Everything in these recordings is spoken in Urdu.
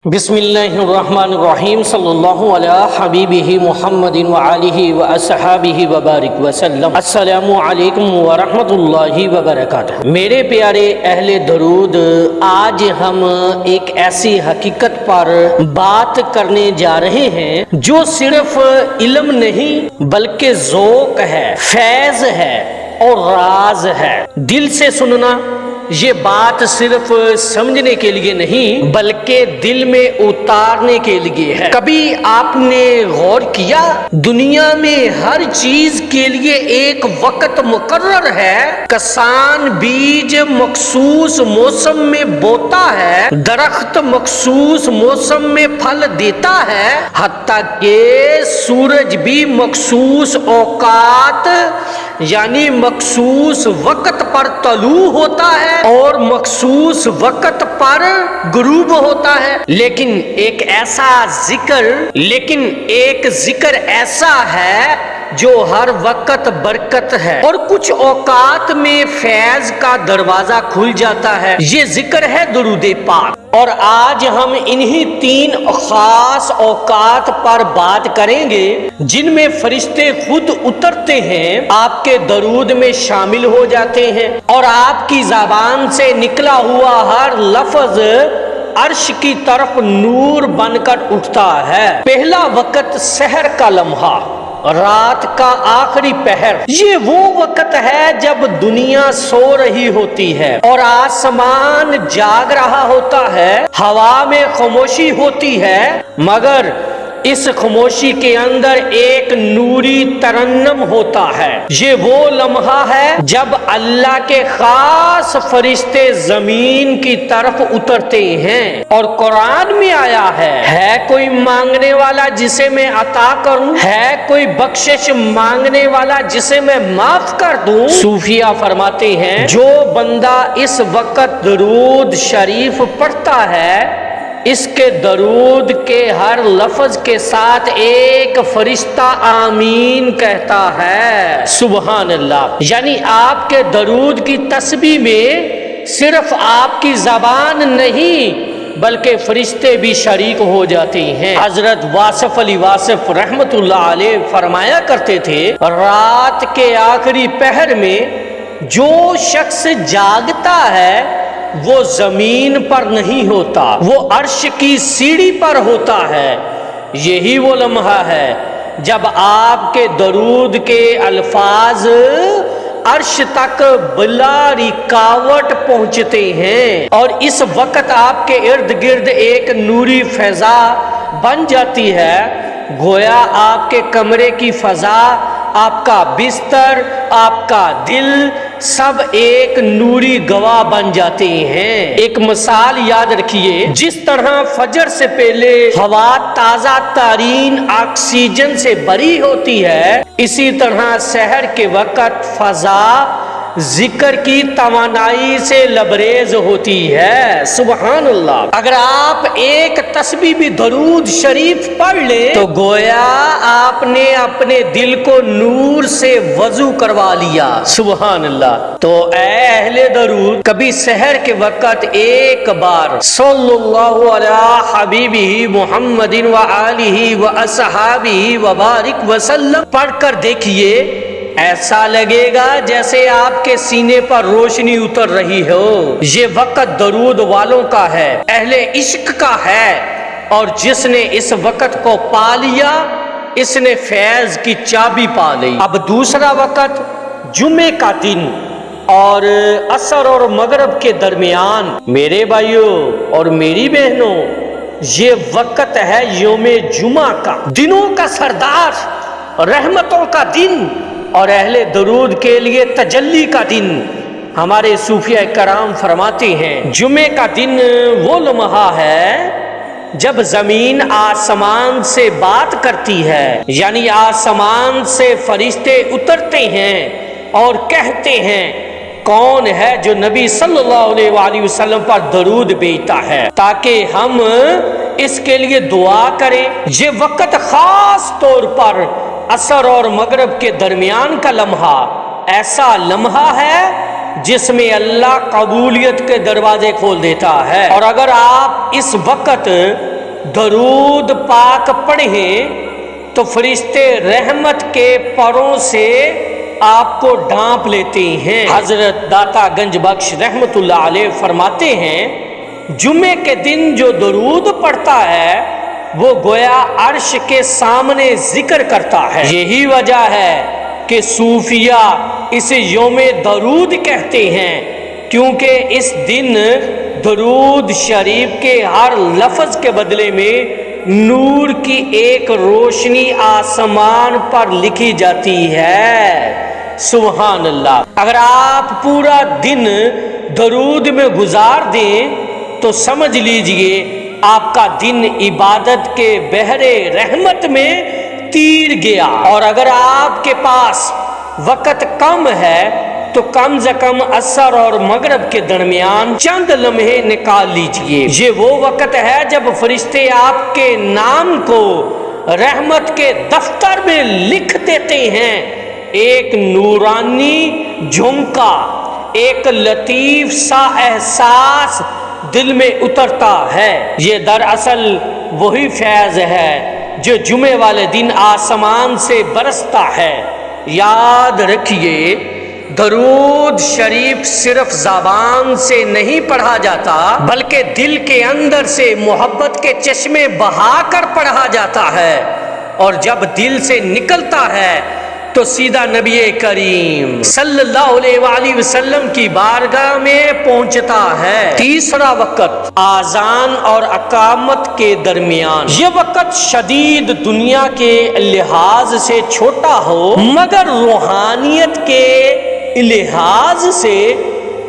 بسم اللہ الرحمن الرحیم صلی اللہ علیہ حبیبہ محمد وآلہ واصحابہ وبارک وسلم۔ السلام علیکم ورحمۃ اللہ وبرکاتہ۔ میرے پیارے اہل درود، آج ہم ایک ایسی حقیقت پر بات کرنے جا رہے ہیں جو صرف علم نہیں بلکہ ذوق ہے، فیض ہے اور راز ہے۔ دل سے سننا، یہ بات صرف سمجھنے کے لیے نہیں بلکہ دل میں اتارنے کے لیے ہے۔ کبھی آپ نے غور کیا دنیا میں ہر چیز کے لیے ایک وقت مقرر ہے؟ کسان بیج مخصوص موسم میں بوتا ہے، درخت مخصوص موسم میں پھل دیتا ہے، حتیٰ کہ سورج بھی مخصوص اوقات یعنی مخصوص وقت پر طلوع ہوتا ہے اور مخصوص وقت پر غروب ہوتا ہے۔ لیکن ایک ذکر ایسا ہے جو ہر وقت برکت ہے اور کچھ اوقات میں فیض کا دروازہ کھل جاتا ہے۔ یہ ذکر ہے درود پاک، اور آج ہم انہی 3 خاص اوقات پر بات کریں گے جن میں فرشتے خود اترتے ہیں، آپ کے درود میں شامل ہو جاتے ہیں اور آپ کی زبان سے نکلا ہوا ہر لفظ عرش کی طرف نور بن کر اٹھتا ہے۔ پہلا وقت سحر کا لمحہ، رات کا آخری پہر۔ یہ وہ وقت ہے جب دنیا سو رہی ہوتی ہے اور آسمان جاگ رہا ہوتا ہے، ہوا میں خاموشی ہوتی ہے، مگر اس خاموشی کے اندر ایک نوری ترنم ہوتا ہے۔ یہ وہ لمحہ ہے جب اللہ کے خاص فرشتے زمین کی طرف اترتے ہیں، اور قرآن میں آیا ہے کوئی مانگنے والا جسے میں عطا کروں، ہے کوئی بخشش مانگنے والا جسے میں معاف کر دوں۔ صوفیہ فرماتے ہیں جو بندہ اس وقت درود شریف پڑھتا ہے، اس کے درود کے ہر لفظ کے ساتھ ایک فرشتہ آمین کہتا ہے۔ سبحان اللہ۔ یعنی آپ کے درود کی تسبیح میں صرف آپ کی زبان نہیں بلکہ فرشتے بھی شریک ہو جاتے ہیں۔ حضرت واصف علی واصف رحمت اللہ علیہ فرمایا کرتے تھے، رات کے آخری پہر میں جو شخص جاگتا ہے وہ زمین پر نہیں ہوتا، وہ عرش کی سیڑھی پر ہوتا ہے۔ یہی وہ لمحہ ہے جب آپ کے درود کے الفاظ عرش تک بلا رکاوٹ پہنچتے ہیں، اور اس وقت آپ کے ارد گرد ایک نوری فضا بن جاتی ہے، گویا آپ کے کمرے کی فضا، آپ کا بستر، آپ کا دل سب ایک نوری گواہ بن جاتے ہیں۔ ایک مثال یاد رکھیے، جس طرح فجر سے پہلے ہوا تازہ ترین آکسیجن سے بھری ہوتی ہے، اسی طرح سحر کے وقت فضا ذکر کی توانائی سے لبریز ہوتی ہے۔ سبحان اللہ۔ اگر آپ ایک تسبیح بھی درود شریف پڑھ لیں تو گویا آپ نے اپنے دل کو نور سے وضو کروا لیا۔ سبحان اللہ۔ تو اے اہل درود، کبھی سحر کے وقت ایک بار صلی اللہ علیہ حبیبہ محمد وآلہ واصحابہ وبارک وسلم پڑھ کر دیکھیے، ایسا لگے گا جیسے آپ کے سینے پر روشنی اتر رہی ہو۔ یہ وقت درود والوں کا ہے، اہل عشق کا ہے، اور جس نے اس وقت کو پا لیا اس نے فیض کی چابی پا لی۔ اب دوسرا وقت جمعے کا دن اور عصر اور مغرب کے درمیان، میرے بھائیوں اور میری بہنوں، یہ وقت ہے یوم جمعہ کا، دنوں کا سردار، رحمتوں کا دن اور اہل درود کے لیے تجلی کا دن۔ ہمارے صوفیہ کرام فرماتے ہیں جمعے کا دن وہ لمحہ ہے جب زمین آسمان سے بات کرتی ہے، یعنی آسمان سے فرشتے اترتے ہیں اور کہتے ہیں کون ہے جو نبی صلی اللہ علیہ وآلہ وسلم پر درود بھیجتا ہے تاکہ ہم اس کے لیے دعا کریں۔ یہ وقت خاص طور پر عصر اور مغرب کے درمیان کا لمحہ ایسا لمحہ ہے جس میں اللہ قبولیت کے دروازے کھول دیتا ہے، اور اگر آپ اس وقت درود پاک پڑھیں تو فرشتے رحمت کے پروں سے آپ کو ڈھانپ لیتے ہیں۔ حضرت داتا گنج بخش رحمت اللہ علیہ فرماتے ہیں جمعے کے دن جو درود پڑھتا ہے وہ گویا عرش کے سامنے ذکر کرتا ہے۔ یہی وجہ ہے کہ صوفیہ اسے یوم درود کہتے ہیں، کیونکہ اس دن درود شریف کے ہر لفظ کے بدلے میں نور کی ایک روشنی آسمان پر لکھی جاتی ہے۔ سبحان اللہ۔ اگر آپ پورا دن درود میں گزار دیں تو سمجھ لیجئے آپ کا دن عبادت کے بحر رحمت میں تیر گیا، اور اگر آپ کے پاس وقت کم ہے تو کم سے کم عصر اور مغرب کے درمیان چند لمحے نکال لیجئے۔ یہ وہ وقت ہے جب فرشتے آپ کے نام کو رحمت کے دفتر میں لکھ دیتے ہیں۔ ایک نورانی جھونکا، ایک لطیف سا احساس دل میں اترتا ہے۔ یہ دراصل وہی فیض ہے جو جمعے والے دن آسمان سے برستا ہے۔ یاد رکھیے درود شریف صرف زبان سے نہیں پڑھا جاتا بلکہ دل کے اندر سے محبت کے چشمے بہا کر پڑھا جاتا ہے، اور جب دل سے نکلتا ہے تو سیدھا نبی کریم صلی اللہ علیہ وآلہ وسلم کی بارگاہ میں پہنچتا ہے۔ تیسرا وقت آذان اور اقامت کے درمیان۔ یہ وقت شدید دنیا کے لحاظ سے چھوٹا ہو مگر روحانیت کے لحاظ سے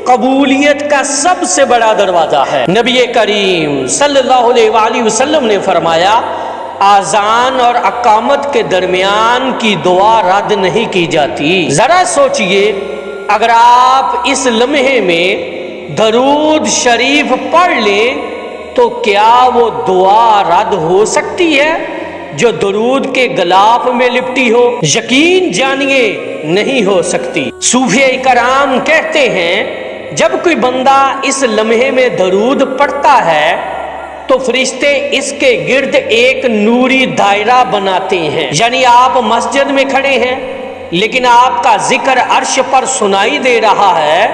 قبولیت کا سب سے بڑا دروازہ ہے۔ نبی کریم صلی اللہ علیہ وآلہ وسلم نے فرمایا آذان اور اقامت کے درمیان کی دعا رد نہیں کی جاتی۔ ذرا سوچئے اگر آپ اس لمحے میں درود شریف پڑھ لیں تو کیا وہ دعا رد ہو سکتی ہے جو درود کے غلاف میں لپٹی ہو؟ یقین جانیے نہیں ہو سکتی۔ صوفیہ کرام کہتے ہیں جب کوئی بندہ اس لمحے میں درود پڑھتا ہے تو فرشتے اس کے گرد ایک نوری دائرہ بناتے ہیں۔ یعنی آپ مسجد میں کھڑے ہیں لیکن آپ کا ذکر عرش پر سنائی دے رہا ہے۔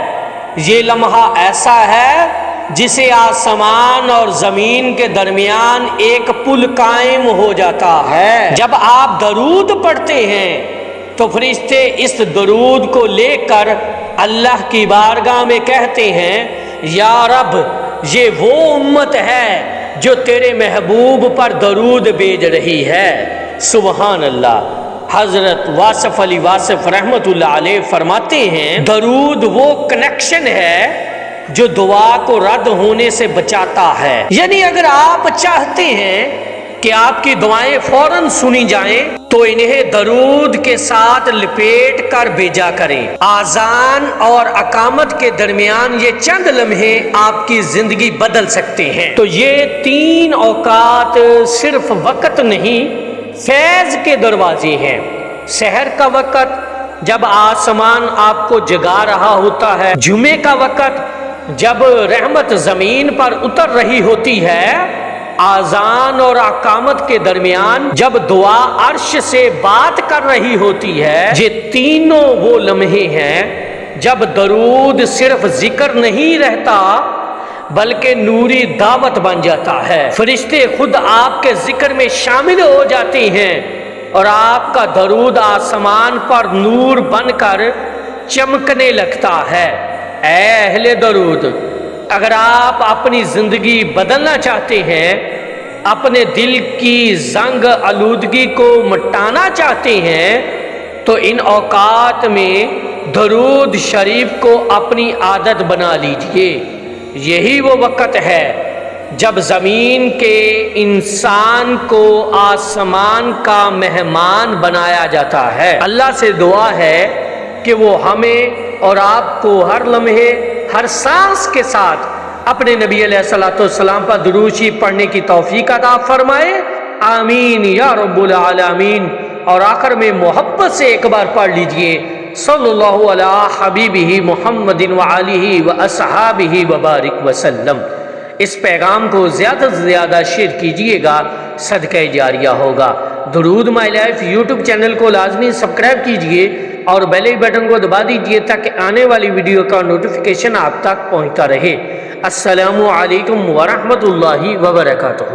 یہ لمحہ ایسا ہے جسے آسمان اور زمین کے درمیان ایک پل قائم ہو جاتا ہے۔ جب آپ درود پڑھتے ہیں تو فرشتے اس درود کو لے کر اللہ کی بارگاہ میں کہتے ہیں یا رب یہ وہ امت ہے جو تیرے محبوب پر درود بھیج رہی ہے۔ سبحان اللہ۔ حضرت واصف علی واصف رحمت اللہ علیہ فرماتے ہیں درود وہ کنیکشن ہے جو دعا کو رد ہونے سے بچاتا ہے۔ یعنی اگر آپ چاہتے ہیں کہ آپ کی دعائیں فوراً سنی جائیں تو انہیں درود کے ساتھ لپیٹ کر بھیجا کریں۔ آذان اور اقامت کے درمیان یہ چند لمحے آپ کی زندگی بدل سکتے ہیں۔ تو یہ تین اوقات صرف وقت نہیں، فیض کے دروازے ہیں۔ سحر کا وقت جب آسمان آپ کو جگا رہا ہوتا ہے، جمعے کا وقت جب رحمت زمین پر اتر رہی ہوتی ہے، آذان اور اقامت کے درمیان جب دعا عرش سے بات کر رہی ہوتی ہے، یہ تینوں وہ لمحے ہیں جب درود صرف ذکر نہیں رہتا بلکہ نوری دعوت بن جاتا ہے۔ فرشتے خود آپ کے ذکر میں شامل ہو جاتے ہیں اور آپ کا درود آسمان پر نور بن کر چمکنے لگتا ہے۔ اے اہل درود، اگر آپ اپنی زندگی بدلنا چاہتے ہیں، اپنے دل کی زنگ آلودگی کو مٹانا چاہتے ہیں، تو ان اوقات میں درود شریف کو اپنی عادت بنا لیجئے۔ یہی وہ وقت ہے جب زمین کے انسان کو آسمان کا مہمان بنایا جاتا ہے۔ اللہ سے دعا ہے کہ وہ ہمیں اور آپ کو ہر لمحے ہر سانس کے ساتھ اپنے نبی علیہ الصلوۃ والسلام پر درود شریف پڑھنے کی توفیق عطا فرمائے۔ آمین یا رب العالمین۔ اور آخر میں محبت سے ایک بار پڑھ لیجئے صلی اللہ علی حبیبہ محمد وآلہ واصحابہ وبارک وسلم۔ اس پیغام کو زیادہ سے زیادہ شیئر کیجئے گا، صدقہ جاریہ ہوگا۔ درود مائی لائف یوٹیوب چینل کو لازمی سبسکرائب کیجئے اور بیل بٹن کو دبا دیجئے تاکہ آنے والی ویڈیو کا نوٹیفیکیشن آپ تک پہنچتا رہے۔ السلام علیکم ورحمۃ اللہ وبرکاتہ۔